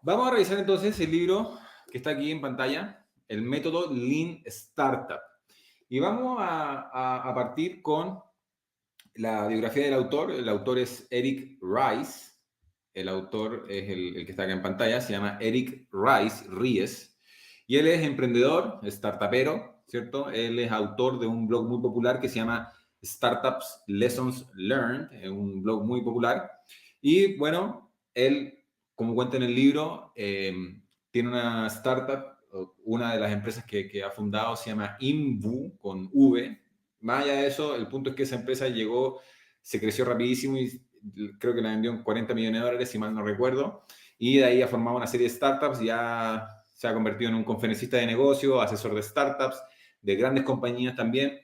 Vamos a revisar entonces el libro que está aquí en pantalla, el método Lean Startup. Y vamos a partir con la biografía del autor. El autor es Eric Rice. El autor es el que está acá en pantalla. Se llama Eric Rice, Ries. Y él es emprendedor, startupero, ¿cierto? Él es autor de un blog muy popular que se llama Startups Lessons Learned, es un blog muy popular. Y bueno, él, como cuenta en el libro, tiene una startup, una de las empresas que ha fundado se llama Invu, con V. Más allá de eso, el punto es que esa empresa llegó, se creció rapidísimo y creo que la vendió en 40 millones de dólares, si mal no recuerdo. Y de ahí ha formado una serie de startups, ya se ha convertido en un conferencista de negocio, asesor de startups, de grandes compañías también,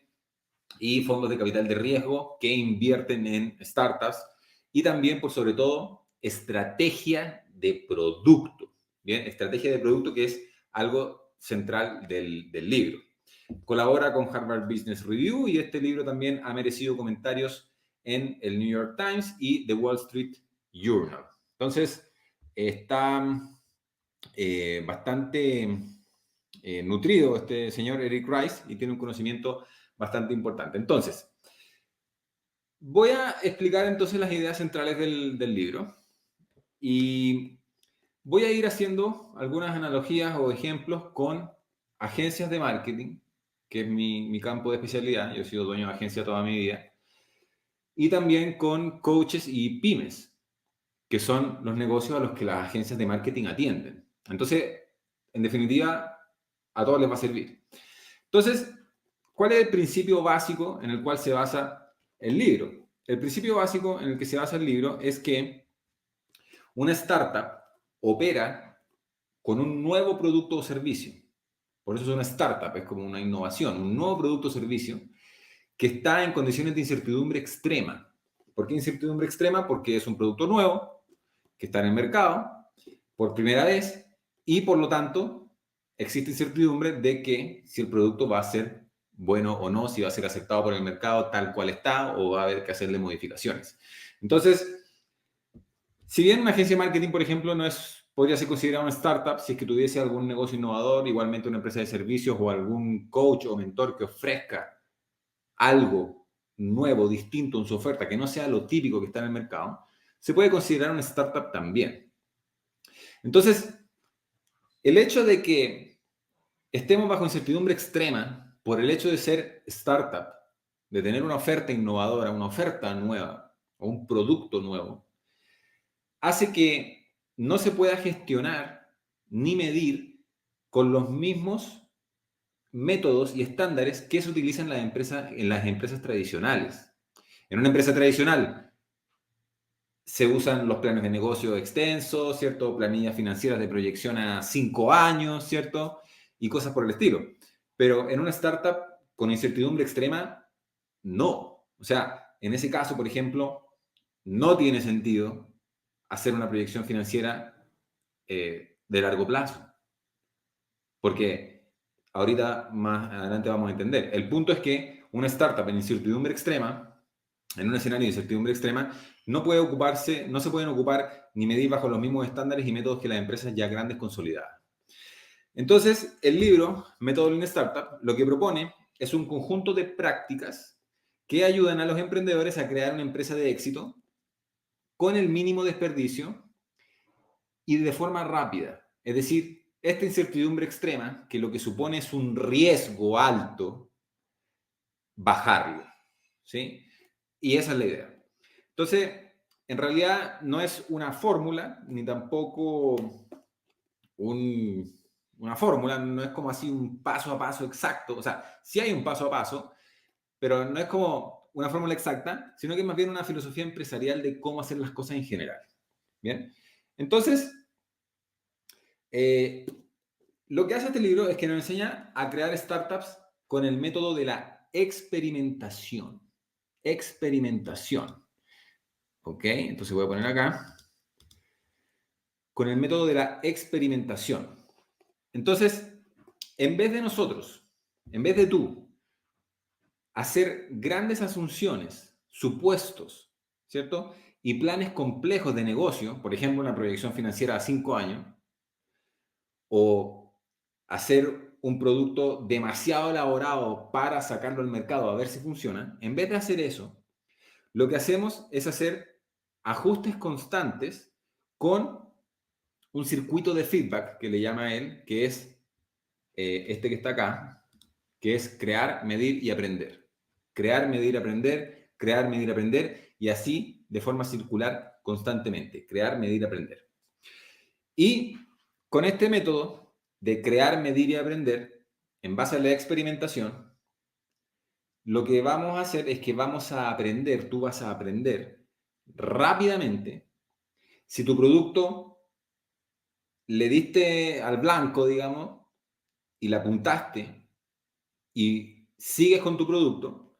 y fondos de capital de riesgo que invierten en startups, y también, por sobre todo, estrategia de producto. Bien, estrategia de producto, que es algo central del libro. Colabora con Harvard Business Review y este libro también ha merecido comentarios en el New York Times y The Wall Street Journal. Entonces, está bastante nutrido este señor Eric Rice y tiene un conocimiento bastante importante. Entonces, voy a explicar entonces las ideas centrales del libro y voy a ir haciendo algunas analogías o ejemplos con agencias de marketing, que es mi campo de especialidad. Yo he sido dueño de agencia toda mi vida. Y también con coaches y pymes, que son los negocios a los que las agencias de marketing atienden. Entonces, en definitiva, a todos les va a servir. Entonces, ¿cuál es el principio básico en el cual se basa el libro? El principio básico en el que se basa el libro es que una startup opera con un nuevo producto o servicio. Por eso es una startup, es como una innovación, un nuevo producto o servicio que está en condiciones de incertidumbre extrema. ¿Por qué incertidumbre extrema? Porque es un producto nuevo que está en el mercado por primera vez y por lo tanto existe incertidumbre de que si el producto va a ser bueno o no, si va a ser aceptado por el mercado tal cual está o va a haber que hacerle modificaciones. Entonces, si bien una agencia de marketing, por ejemplo, no es, podría ser considerada una startup, si es que tuviese algún negocio innovador, igualmente una empresa de servicios o algún coach o mentor que ofrezca algo nuevo, distinto en su oferta, que no sea lo típico que está en el mercado, se puede considerar una startup también. Entonces, el hecho de que estemos bajo incertidumbre extrema por el hecho de ser startup, de tener una oferta innovadora, una oferta nueva o un producto nuevo, hace que no se pueda gestionar ni medir con los mismos métodos y estándares que se utilizan en las empresas tradicionales. En una empresa tradicional se usan los planes de negocio extensos, ¿cierto? Planillas financieras de proyección a 5 años, ¿cierto? Y cosas por el estilo. Pero en una startup con incertidumbre extrema, no. O sea, en ese caso, por ejemplo, no tiene sentido hacer una proyección financiera de largo plazo. Porque ahorita más adelante vamos a entender. El punto es que una startup en incertidumbre extrema, en un escenario de incertidumbre extrema, no puede ocuparse, no se pueden ocupar ni medir bajo los mismos estándares y métodos que las empresas ya grandes consolidadas. Entonces, el libro, Método Lean Startup, lo que propone es un conjunto de prácticas que ayudan a los emprendedores a crear una empresa de éxito con el mínimo desperdicio y de forma rápida. Es decir, esta incertidumbre extrema, que lo que supone es un riesgo alto, bajarlo. ¿Sí? Y esa es la idea. Entonces, en realidad no es una fórmula, ni tampoco una fórmula, no es como así un paso a paso exacto. O sea, sí hay un paso a paso, pero no es como una fórmula exacta, sino que es más bien una filosofía empresarial de cómo hacer las cosas en general. Bien, entonces, eh, lo que hace este libro es que nos enseña a crear startups con el método de la experimentación. Experimentación. ¿Ok? Entonces voy a poner acá. Con el método de la experimentación. Entonces, en vez de nosotros, en vez de tú, hacer grandes asunciones, supuestos, ¿cierto? Y planes complejos de negocio, por ejemplo, una proyección financiera a 5 años, o hacer un producto demasiado elaborado para sacarlo al mercado a ver si funciona, en vez de hacer eso, lo que hacemos es hacer ajustes constantes con un circuito de feedback que le llama él, que es este que está acá, que es crear, medir y aprender. Crear, medir, aprender, crear, medir, aprender, y así de forma circular constantemente. Crear, medir, aprender. Y con este método de crear, medir y aprender, en base a la experimentación, lo que vamos a hacer es que vamos a aprender, tú vas a aprender rápidamente. Si tu producto le diste al blanco, digamos, y la apuntaste y sigues con tu producto,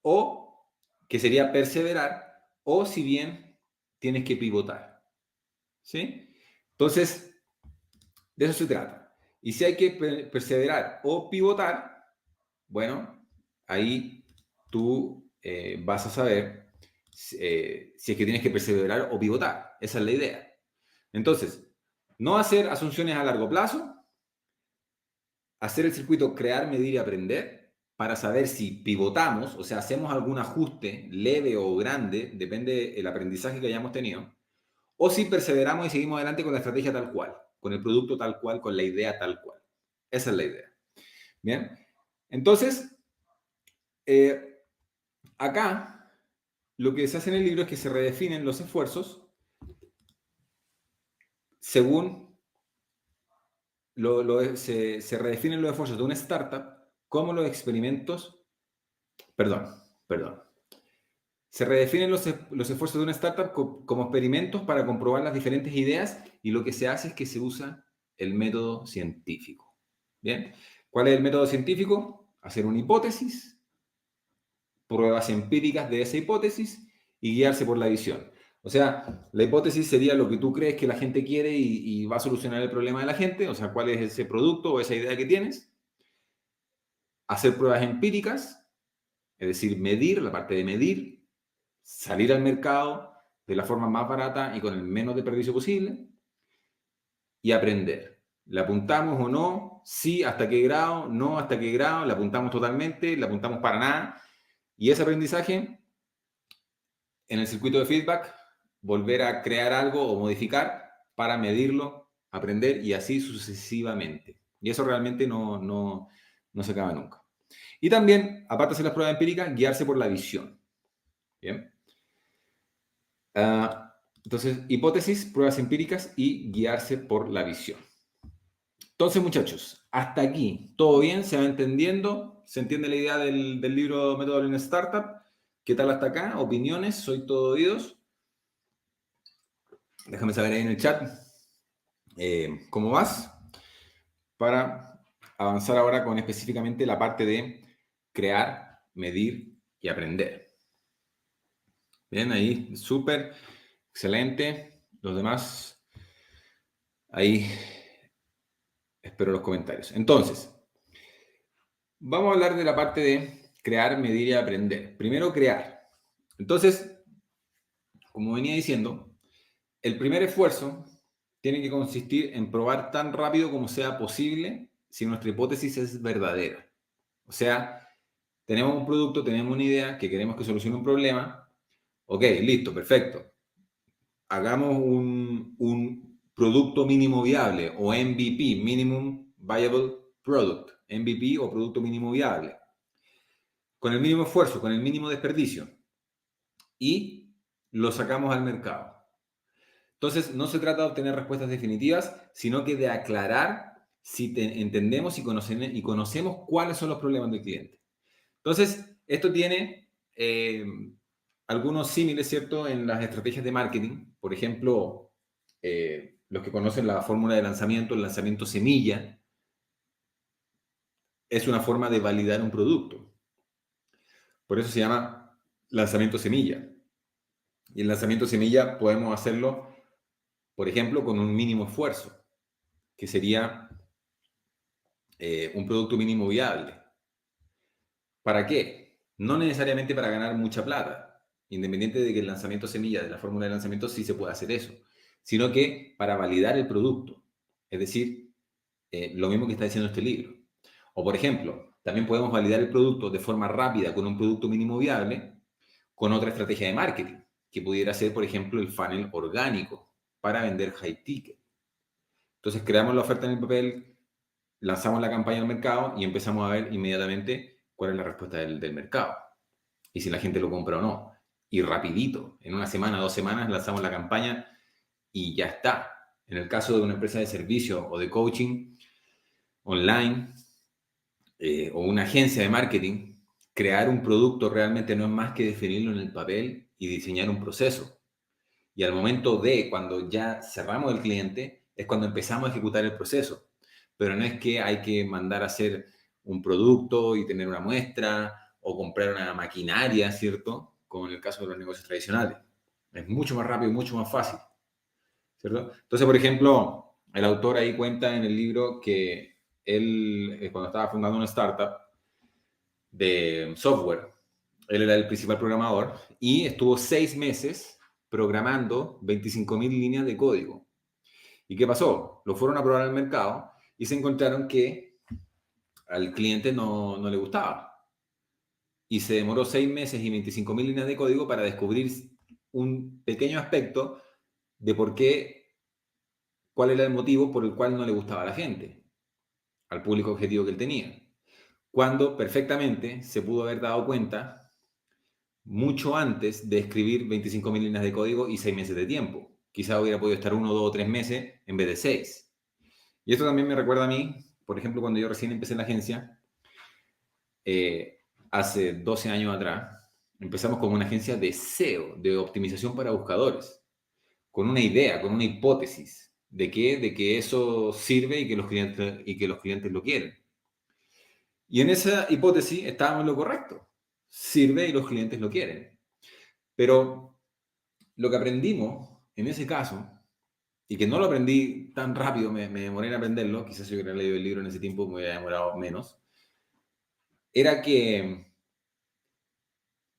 o que sería perseverar, o si bien tienes que pivotar. ¿Sí? Entonces, de eso se trata. Y si hay que perseverar o pivotar, bueno, ahí tú vas a saber si es que tienes que perseverar o pivotar. Esa es la idea. Entonces, no hacer asunciones a largo plazo, hacer el circuito crear, medir y aprender para saber si pivotamos, o sea, hacemos algún ajuste leve o grande, depende del aprendizaje que hayamos tenido, o si perseveramos y seguimos adelante con la estrategia tal cual, con el producto tal cual, con la idea tal cual. Esa es la idea. Bien, entonces, acá lo que se hace en el libro es que se redefinen los esfuerzos según se redefinen los esfuerzos de una startup como los experimentos, perdón. Se redefinen los esfuerzos de una startup como experimentos para comprobar las diferentes ideas y lo que se hace es que se usa el método científico. ¿Bien? ¿Cuál es el método científico? Hacer una hipótesis, pruebas empíricas de esa hipótesis y guiarse por la visión. O sea, la hipótesis sería lo que tú crees que la gente quiere y va a solucionar el problema de la gente, o sea, cuál es ese producto o esa idea que tienes. Hacer pruebas empíricas, es decir, medir, la parte de medir, salir al mercado de la forma más barata y con el menos desperdicio posible y aprender. ¿Le apuntamos o no? Sí, ¿hasta qué grado? No, ¿hasta qué grado? ¿Le apuntamos totalmente? ¿Le apuntamos para nada? Y ese aprendizaje, en el circuito de feedback, volver a crear algo o modificar para medirlo, aprender y así sucesivamente. Y eso realmente no se acaba nunca. Y también, aparte de hacer las pruebas empíricas, guiarse por la visión. ¿Bien? Entonces, hipótesis, pruebas empíricas y guiarse por la visión. Entonces, muchachos, hasta aquí, ¿todo bien? ¿Se va entendiendo? ¿Se entiende la idea del libro Método Lean Startup? ¿Qué tal hasta acá? ¿Opiniones? Soy todo oídos. Déjame saber ahí en el chat cómo vas para avanzar ahora con específicamente la parte de crear, medir y aprender. Bien, ahí, súper, excelente. Los demás, ahí espero los comentarios. Entonces, vamos a hablar de la parte de crear, medir y aprender. Primero, crear. Entonces, como venía diciendo, el primer esfuerzo tiene que consistir en probar tan rápido como sea posible si nuestra hipótesis es verdadera. O sea, tenemos un producto, tenemos una idea que queremos que solucione un problema. Ok, listo, perfecto. Hagamos un producto mínimo viable o MVP, Minimum Viable Product, MVP o producto mínimo viable, con el mínimo esfuerzo, con el mínimo desperdicio y lo sacamos al mercado. Entonces, no se trata de obtener respuestas definitivas, sino que de aclarar si entendemos y conocemos cuáles son los problemas del cliente. Entonces, esto tiene algunos símiles, ¿cierto?, en las estrategias de marketing. Por ejemplo, los que conocen la fórmula de lanzamiento, el lanzamiento semilla, es una forma de validar un producto. Por eso se llama lanzamiento semilla. Y el lanzamiento semilla podemos hacerlo, por ejemplo, con un mínimo esfuerzo, que sería un producto mínimo viable. ¿Para qué? No necesariamente para ganar mucha plata, independiente de que el lanzamiento semilla de la fórmula de lanzamiento sí se puede hacer eso, sino que para validar el producto. Es decir, lo mismo que está diciendo este libro. O, por ejemplo, también podemos validar el producto de forma rápida con un producto mínimo viable con otra estrategia de marketing, que pudiera ser, por ejemplo, el funnel orgánico para vender high ticket. Entonces, creamos la oferta en el papel, lanzamos la campaña al mercado y empezamos a ver inmediatamente cuál es la respuesta del mercado y si la gente lo compra o no. Y rapidito, en una semana, 2 semanas, lanzamos la campaña y ya está. En el caso de una empresa de servicio o de coaching online o una agencia de marketing, crear un producto realmente no es más que definirlo en el papel y diseñar un proceso. Y al momento de cuando ya cerramos el cliente, es cuando empezamos a ejecutar el proceso. Pero no es que hay que mandar a hacer un producto y tener una muestra o comprar una maquinaria, ¿cierto? Como en el caso de los negocios tradicionales. Es mucho más rápido y mucho más fácil, ¿cierto? Entonces, por ejemplo, el autor ahí cuenta en el libro que él, cuando estaba fundando una startup de software, él era el principal programador y estuvo 6 meses programando 25.000 líneas de código. ¿Y qué pasó? Lo fueron a probar al mercado y se encontraron que al cliente no le gustaba. Y se demoró 6 meses y 25.000 líneas de código para descubrir un pequeño aspecto de por qué, cuál era el motivo por el cual no le gustaba a la gente, al público objetivo que él tenía. Cuando perfectamente se pudo haber dado cuenta mucho antes de escribir 25.000 líneas de código y 6 meses de tiempo. Quizá hubiera podido estar 1, 2 o 3 meses en vez de 6. Y esto también me recuerda a mí, por ejemplo, cuando yo recién empecé en la agencia, hace 12 años atrás, empezamos como una agencia de SEO, de optimización para buscadores, con una idea, con una hipótesis de que eso sirve y que los clientes lo quieren. Y en esa hipótesis estábamos en lo correcto. Sirve y los clientes lo quieren. Pero lo que aprendimos en ese caso, y que no lo aprendí tan rápido, me demoré en aprenderlo, quizás si hubiera leído el libro en ese tiempo me hubiera demorado menos, era que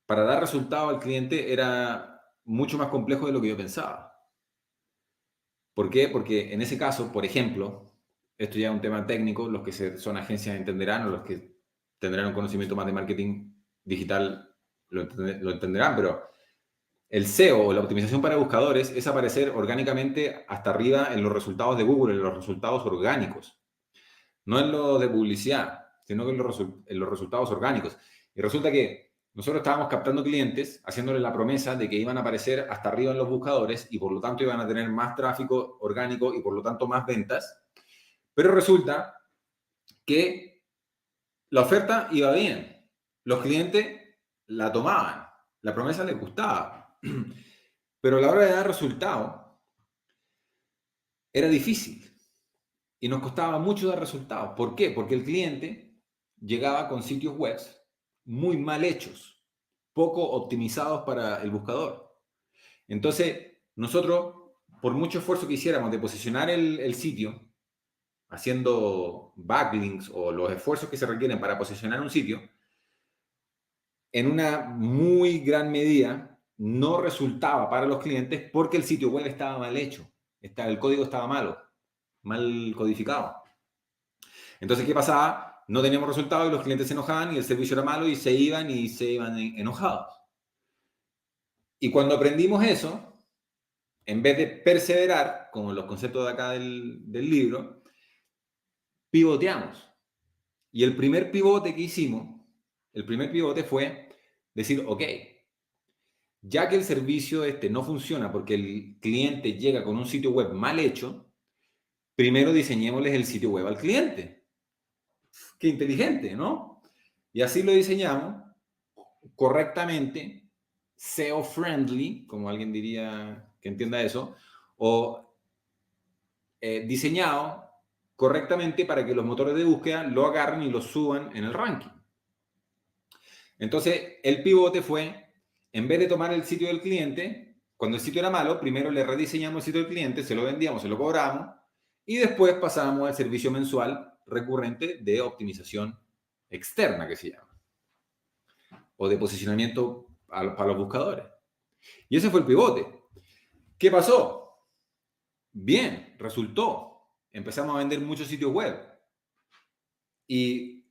para dar resultado al cliente era mucho más complejo de lo que yo pensaba. ¿Por qué? Porque en ese caso, por ejemplo, esto ya es un tema técnico, los que son agencias entenderán, o los que tendrán un conocimiento más de marketing digital lo entenderán, pero el SEO o la optimización para buscadores es aparecer orgánicamente hasta arriba en los resultados de Google, en los resultados orgánicos. No en lo de publicidad, sino que en los resultados orgánicos. Y resulta que nosotros estábamos captando clientes, haciéndoles la promesa de que iban a aparecer hasta arriba en los buscadores y por lo tanto iban a tener más tráfico orgánico y por lo tanto más ventas. Pero resulta que la oferta iba bien. Los clientes la tomaban. La promesa les gustaba. Pero a la hora de dar resultado, era difícil. Y nos costaba mucho dar resultados. ¿Por qué? Porque el cliente llegaba con sitios web muy mal hechos, poco optimizados para el buscador. Entonces, nosotros, por mucho esfuerzo que hiciéramos de posicionar el sitio, haciendo backlinks o los esfuerzos que se requieren para posicionar un sitio, en una muy gran medida no resultaba para los clientes porque el sitio web estaba mal hecho, el código estaba malo, mal codificado. Entonces, ¿qué pasaba? No teníamos resultados y los clientes se enojaban y el servicio era malo y se iban enojados. Y cuando aprendimos eso, en vez de perseverar, como los conceptos de acá del libro, pivoteamos. Y el primer pivote que hicimos, el primer pivote fue decir, ok, ya que el servicio no funciona porque el cliente llega con un sitio web mal hecho, primero diseñémosles el sitio web al cliente. Qué inteligente, ¿no? Y así lo diseñamos correctamente, SEO friendly, como alguien diría que entienda eso, o diseñado correctamente para que los motores de búsqueda lo agarren y lo suban en el ranking. Entonces, el pivote fue, en vez de tomar el sitio del cliente, cuando el sitio era malo, primero le rediseñamos el sitio del cliente, se lo vendíamos, se lo cobramos, y después pasamos al servicio mensual recurrente de optimización externa, que se llama, o de posicionamiento para los buscadores. Y ese fue el pivote. ¿Qué pasó? Bien, resultó. empezamos a vender muchos sitios web y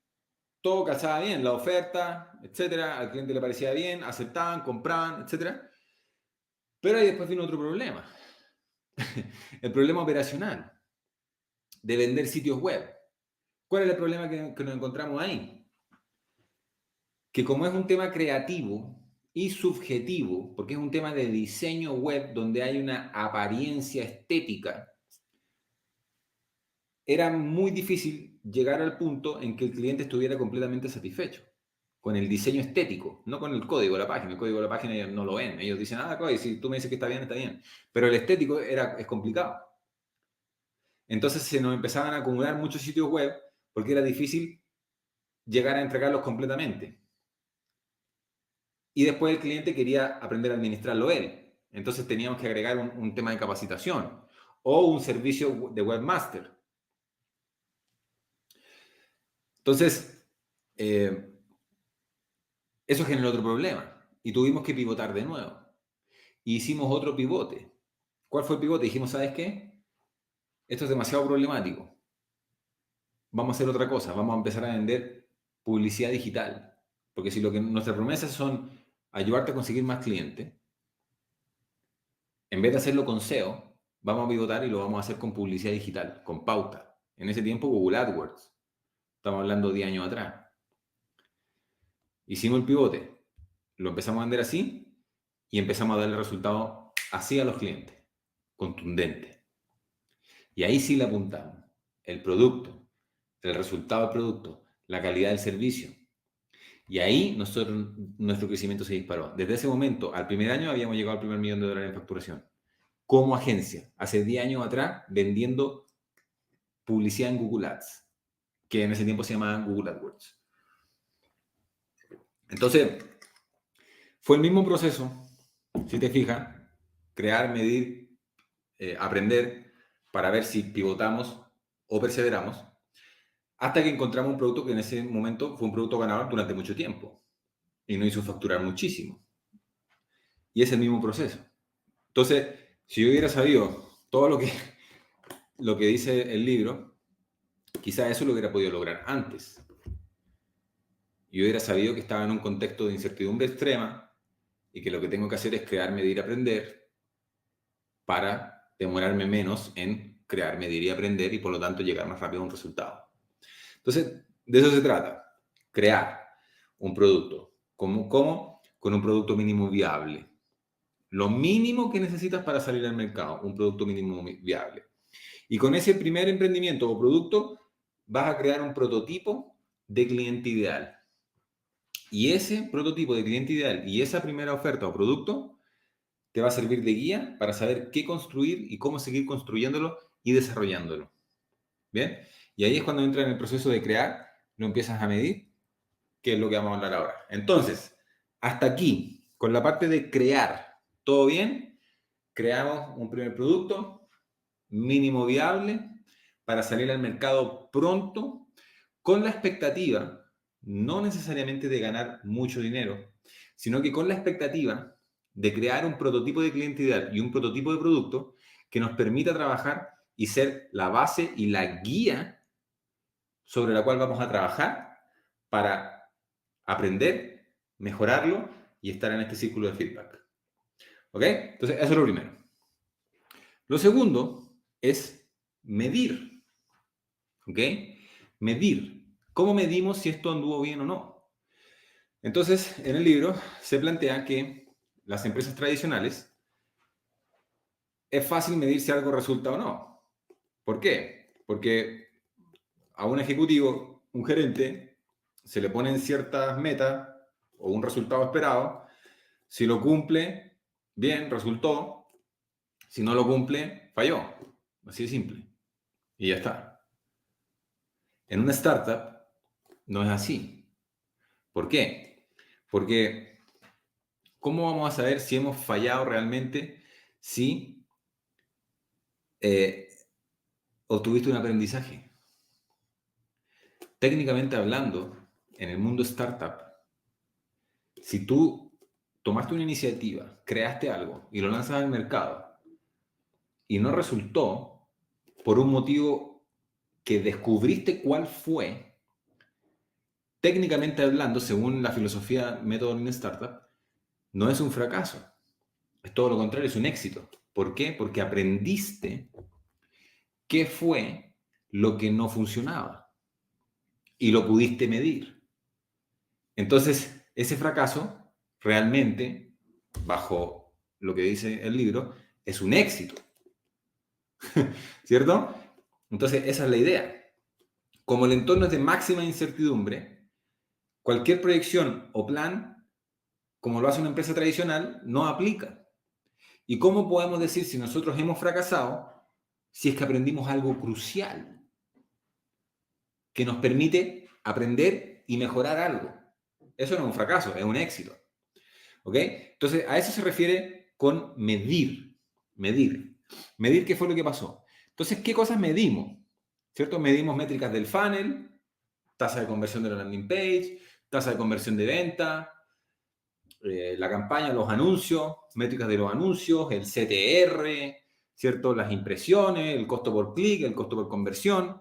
todo calzaba bien, la oferta, etcétera, al cliente le parecía bien, aceptaban, compraban, etcétera. Pero ahí después vino otro problema, el problema operacional de vender sitios web. ¿Cuál es el problema que nos encontramos ahí? Que como es un tema creativo y subjetivo, porque es un tema de diseño web donde hay una apariencia estética, era muy difícil llegar al punto en que el cliente estuviera completamente satisfecho con el diseño estético, no con el código de la página. El código de la página ellos no lo ven. Ellos dicen, si tú me dices que está bien, está bien. Pero el estético es complicado. Entonces se nos empezaban a acumular muchos sitios web porque era difícil llegar a entregarlos completamente. Y después el cliente quería aprender a administrarlo él. Entonces teníamos que agregar un tema de capacitación o un servicio de webmaster. Entonces, eso generó otro problema y tuvimos que pivotar de nuevo. Y hicimos otro pivote. ¿Cuál fue el pivote? Dijimos, ¿sabes qué? Esto es demasiado problemático. Vamos a hacer otra cosa. Vamos a empezar a vender publicidad digital. Porque si lo que nuestras promesas son ayudarte a conseguir más clientes, en vez de hacerlo con SEO, vamos a pivotar y lo vamos a hacer con publicidad digital, con pauta. En ese tiempo Google AdWords. Estamos hablando de 10 años atrás. Hicimos el pivote. Lo empezamos a vender así y empezamos a darle resultado así a los clientes. Contundente. Y ahí sí le apuntamos. El producto, el resultado del producto, la calidad del servicio. Y ahí nuestro crecimiento se disparó. Desde ese momento, al primer año, habíamos llegado al primer $1.000.000 en facturación. Como agencia, hace 10 años atrás, vendiendo publicidad en Google Ads, que en ese tiempo se llamaban Google AdWords. Entonces, fue el mismo proceso, si te fijas, crear, medir, aprender, para ver si pivotamos o perseveramos, hasta que encontramos un producto que en ese momento fue un producto ganador durante mucho tiempo y nos hizo facturar muchísimo. Y es el mismo proceso. Entonces, si yo hubiera sabido todo lo que dice el libro, quizás eso lo hubiera podido lograr antes. Yo hubiera sabido que estaba en un contexto de incertidumbre extrema y que lo que tengo que hacer es crear, medir, aprender para demorarme menos en crear, medir y aprender y por lo tanto llegar más rápido a un resultado. Entonces, de eso se trata. Crear un producto. ¿Cómo? Con un producto mínimo viable. Lo mínimo que necesitas para salir al mercado, un producto mínimo viable. Y con ese primer emprendimiento o producto vas a crear un prototipo de cliente ideal. Y ese prototipo de cliente ideal y esa primera oferta o producto te va a servir de guía para saber qué construir y cómo seguir construyéndolo y desarrollándolo. ¿Bien? Y ahí es cuando entra en el proceso de crear, lo empiezas a medir, que es lo que vamos a hablar ahora. Entonces, hasta aquí, con la parte de crear, ¿todo bien? Creamos un primer producto mínimo viable para salir al mercado pronto, con la expectativa, no necesariamente de ganar mucho dinero, sino que con la expectativa de crear un prototipo de cliente ideal y un prototipo de producto que nos permita trabajar y ser la base y la guía sobre la cual vamos a trabajar para aprender, mejorarlo y estar en este círculo de feedback. ¿Ok? Entonces, eso es lo primero. Lo segundo es medir. ¿Ok? Medir. ¿Cómo medimos si esto anduvo bien o no? Entonces, en el libro se plantea que las empresas tradicionales es fácil medir si algo resulta o no. ¿Por qué? Porque a un ejecutivo, un gerente, se le ponen ciertas metas o un resultado esperado. Si lo cumple, bien, resultó. Si no lo cumple, falló. Así de simple. Y ya está. En una startup no es así. ¿Por qué? Porque ¿cómo vamos a saber si hemos fallado realmente si obtuviste un aprendizaje? Técnicamente hablando, en el mundo startup, si tú tomaste una iniciativa, creaste algo y lo lanzas al mercado y no resultó por un motivo que descubriste cuál fue, técnicamente hablando, según la filosofía método Lean Startup, no es un fracaso. Es todo lo contrario, es un éxito. ¿Por qué? Porque aprendiste qué fue lo que no funcionaba y lo pudiste medir. Entonces, ese fracaso realmente, bajo lo que dice el libro, es un éxito. ¿Cierto? Entonces, esa es la idea. Como el entorno es de máxima incertidumbre, cualquier proyección o plan, como lo hace una empresa tradicional, no aplica. ¿Y cómo podemos decir si nosotros hemos fracasado si es que aprendimos algo crucial que nos permite aprender y mejorar algo? Eso no es un fracaso, es un éxito. ¿Ok? Entonces, a eso se refiere con medir. Medir. Medir qué fue lo que pasó. Entonces, ¿qué cosas medimos? ¿Cierto? Medimos métricas del funnel, tasa de conversión de la landing page, tasa de conversión de venta, la campaña, los anuncios, métricas de los anuncios, el CTR, ¿cierto? Las impresiones, el costo por clic, el costo por conversión.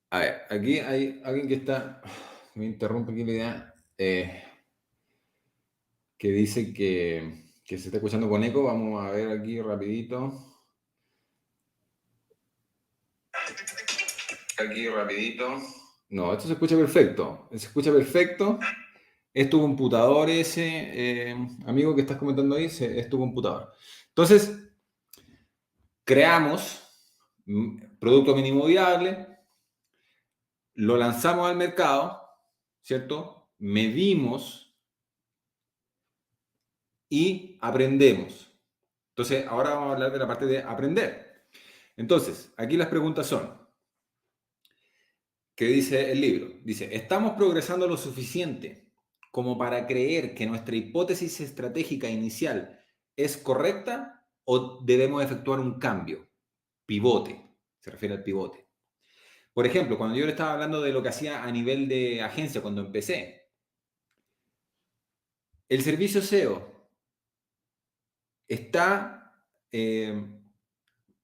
A ver, aquí hay alguien que está, me interrumpe aquí la idea, que dice que se está escuchando con eco. Vamos a ver aquí rapidito. Aquí rapidito. No, esto se escucha perfecto. Se escucha perfecto. Es tu computador ese, amigo que estás comentando ahí, es tu computador. Entonces, creamos producto mínimo viable, lo lanzamos al mercado, ¿cierto? Medimos y aprendemos. Entonces, ahora vamos a hablar de la parte de aprender. Entonces, aquí las preguntas son, ¿qué dice el libro? Dice, ¿estamos progresando lo suficiente como para creer que nuestra hipótesis estratégica inicial es correcta o debemos efectuar un cambio? Pivote, se refiere al pivote. Por ejemplo, cuando yo le estaba hablando de lo que hacía a nivel de agencia cuando empecé, el servicio SEO está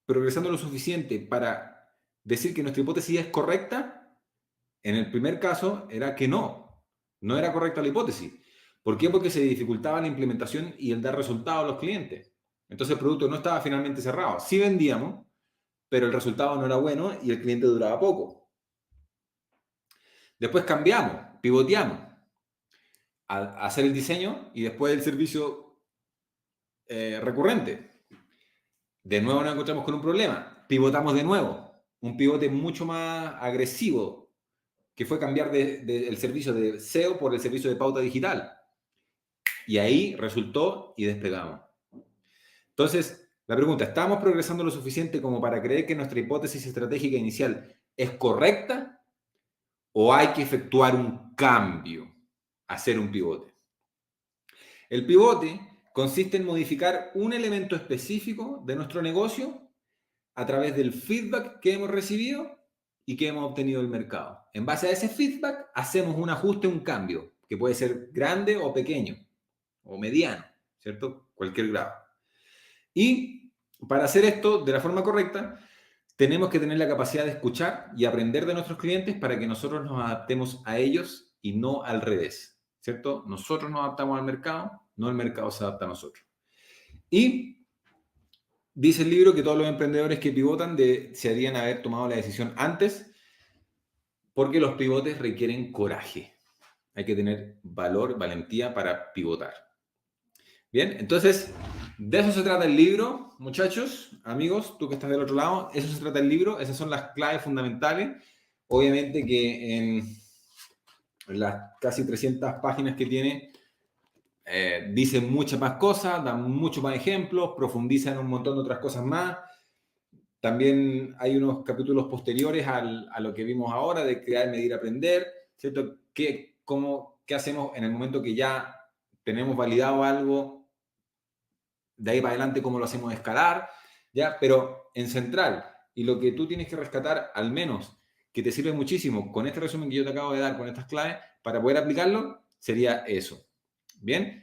progresando lo suficiente para decir que nuestra hipótesis es correcta. En el primer caso era que no era correcta la hipótesis. ¿Por qué? Porque se dificultaba la implementación y el dar resultados a los clientes. Entonces el producto no estaba finalmente cerrado. Sí vendíamos, pero el resultado no era bueno y el cliente duraba poco. Después cambiamos, pivoteamos a hacer el diseño y después el servicio recurrente. De nuevo nos encontramos con un problema. Pivotamos de nuevo. Un pivote mucho más agresivo, que fue cambiar el servicio de SEO por el servicio de pauta digital. Y ahí resultó y despegamos. Entonces, la pregunta, ¿estamos progresando lo suficiente como para creer que nuestra hipótesis estratégica inicial es correcta o hay que efectuar un cambio, hacer un pivote? El pivote consiste en modificar un elemento específico de nuestro negocio a través del feedback que hemos recibido y que hemos obtenido del mercado. En base a ese feedback, hacemos un ajuste, un cambio, que puede ser grande o pequeño, o mediano, ¿cierto? Cualquier grado. Y para hacer esto de la forma correcta, tenemos que tener la capacidad de escuchar y aprender de nuestros clientes para que nosotros nos adaptemos a ellos y no al revés, ¿cierto? Nosotros nos adaptamos al mercado, no el mercado se adapta a nosotros. Y dice el libro que todos los emprendedores que pivotan se deberían haber tomado la decisión antes, porque los pivotes requieren coraje. Hay que tener valor, valentía para pivotar. Bien, entonces, de eso se trata el libro, muchachos, amigos, tú que estás del otro lado, eso se trata el libro, esas son las claves fundamentales. Obviamente que en las casi 300 páginas que tiene, dicen muchas más cosas, dan muchos más ejemplos, profundizan un montón de otras cosas más. También hay unos capítulos posteriores a lo que vimos ahora de crear, medir, aprender, ¿cierto? ¿Qué hacemos en el momento que ya tenemos validado algo? De ahí para adelante, ¿cómo lo hacemos escalar? ¿Ya? Pero en central, y lo que tú tienes que rescatar, al menos, que te sirve muchísimo con este resumen que yo te acabo de dar, con estas claves, para poder aplicarlo, sería eso. ¿Bien?